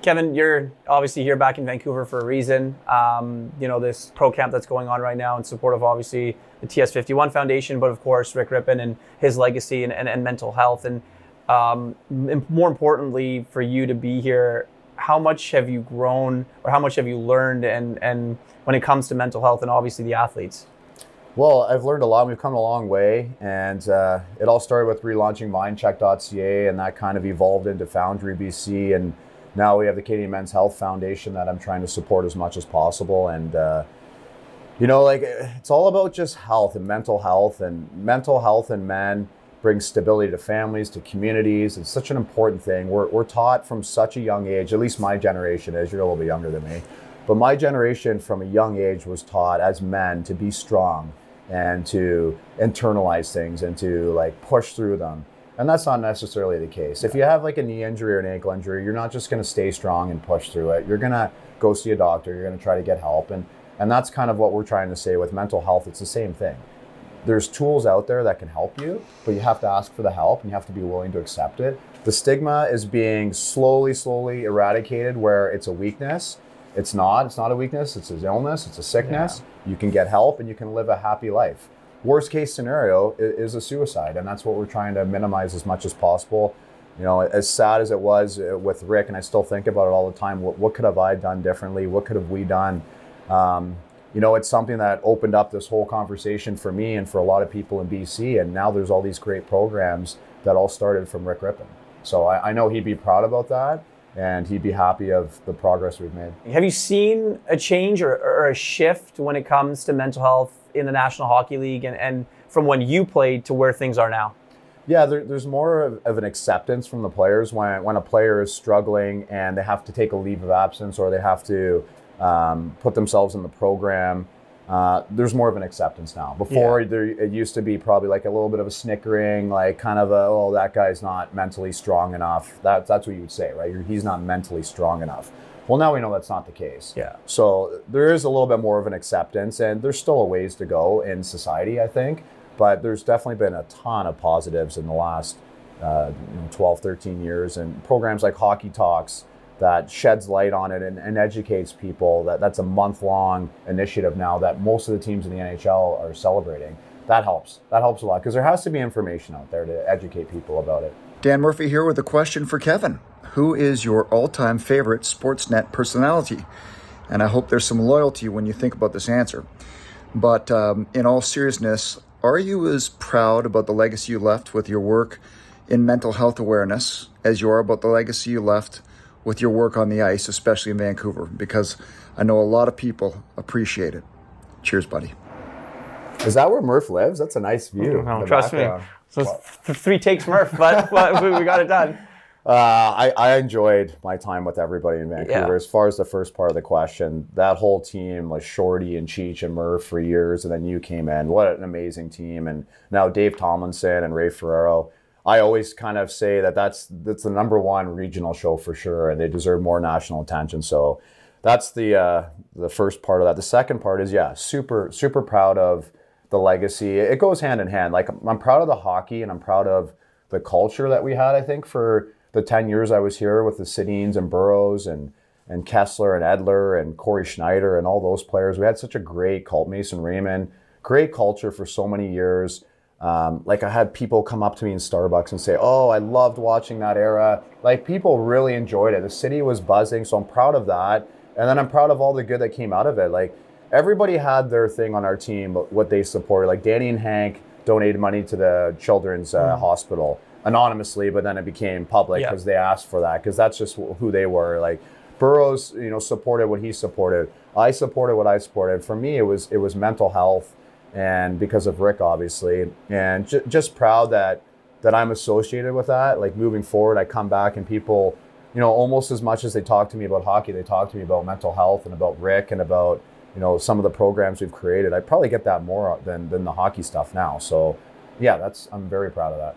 Kevin, you're obviously here back in Vancouver for a reason. This pro camp that's going on right now in support of obviously the TS51 Foundation, but of course Rick Rypien and his legacy and mental health. And more importantly, for you to be here, how much have you grown or how much have you learned and when it comes to mental health and obviously the athletes? Well, I've learned a lot. We've come a long way, and it all started with relaunching mindcheck.ca, and that kind of evolved into Foundry BC, and now we have the Canadian Men's Health Foundation that I'm trying to support as much as possible. And it's all about just health and mental health in men brings stability to families, to communities. It's such an important thing. We're taught from such a young age, at least my generation is, you're a little bit younger than me, but my generation from a young age was taught as men to be strong and to internalize things and to push through them. And that's not necessarily the case. If you have a knee injury or an ankle injury, you're not just going to stay strong and push through it. You're going to go see a doctor. You're going to try to get help. And that's kind of what we're trying to say with mental health. It's the same thing. There's tools out there that can help you, but you have to ask for the help and you have to be willing to accept it. The stigma is being slowly eradicated where it's a weakness. It's not a weakness. It's an illness. It's a sickness. Yeah. You can get help and you can live a happy life. Worst case scenario is a suicide, and that's what we're trying to minimize as much as possible. As sad as it was with Rick, and I still think about it all the time, what could have I done differently? What could have we done? It's something that opened up this whole conversation for me and for a lot of people in BC, and now there's all these great programs that all started from Rick Rypien. So I know he'd be proud about that, and he'd be happy of the progress we've made. Have you seen a change or a shift when it comes to mental health in the National Hockey League and from when you played to where things are now? Yeah, there's more of an acceptance from the players when a player is struggling and they have to take a leave of absence or they have to put themselves in the program. There's more of an acceptance now. Before, it used to be probably a little bit of a snickering, that guy's not mentally strong enough. That's what you would say, right? He's not mentally strong enough. Well, now we know that's not the case. Yeah. So there is a little bit more of an acceptance, and there's still a ways to go in society, I think. But there's definitely been a ton of positives in the last 12, 13 years, and programs like Hockey Talks that sheds light on it and educates people. That's a month-long initiative now that most of the teams in the NHL are celebrating. That helps. That helps a lot because there has to be information out there to educate people about it. Dan Murphy here with a question for Kevin. Who is your all-time favorite Sportsnet personality? And I hope there's some loyalty when you think about this answer. But in all seriousness, are you as proud about the legacy you left with your work in mental health awareness as you are about the legacy you left with your work on the ice, especially in Vancouver? Because I know a lot of people appreciate it. Cheers, buddy. Is that where Murph lives? That's a nice view. Oh, trust background. Me. So it's 3 takes Murph, but we got it done. I enjoyed my time with everybody in Vancouver. Yeah. As far as the first part of the question, that whole team was Shorty and Cheech and Murph for years, and then you came in. What an amazing team. And now Dave Tomlinson and Ray Ferraro. I always kind of say that's the number one regional show for sure, and they deserve more national attention. So that's the first part of that. The second part is, super proud of the legacy. It goes hand in hand. I'm proud of the hockey, and I'm proud of the culture that we had, I think, for the 10 years I was here with the Sedins and Burrows and Kessler and Edler and Corey Schneider and all those players. We had such a great cult, Mason Raymond, great culture for so many years. I had people come up to me in Starbucks and say, oh, I loved watching that era. People really enjoyed it. The city was buzzing, so I'm proud of that. And then I'm proud of all the good that came out of it. Everybody had their thing on our team, what they supported. Danny and Hank donated money to the children's hospital anonymously, but then it became public because they asked for that, because that's just who they were. Burrows, supported what he supported. I supported what I supported. For me, it was mental health, and because of Rick, obviously, and just proud that I'm associated with that. Moving forward, I come back and people, almost as much as they talk to me about hockey, they talk to me about mental health and about Rick and about some of the programs we've created. I probably get that more than the hockey stuff now. So yeah, I'm very proud of that.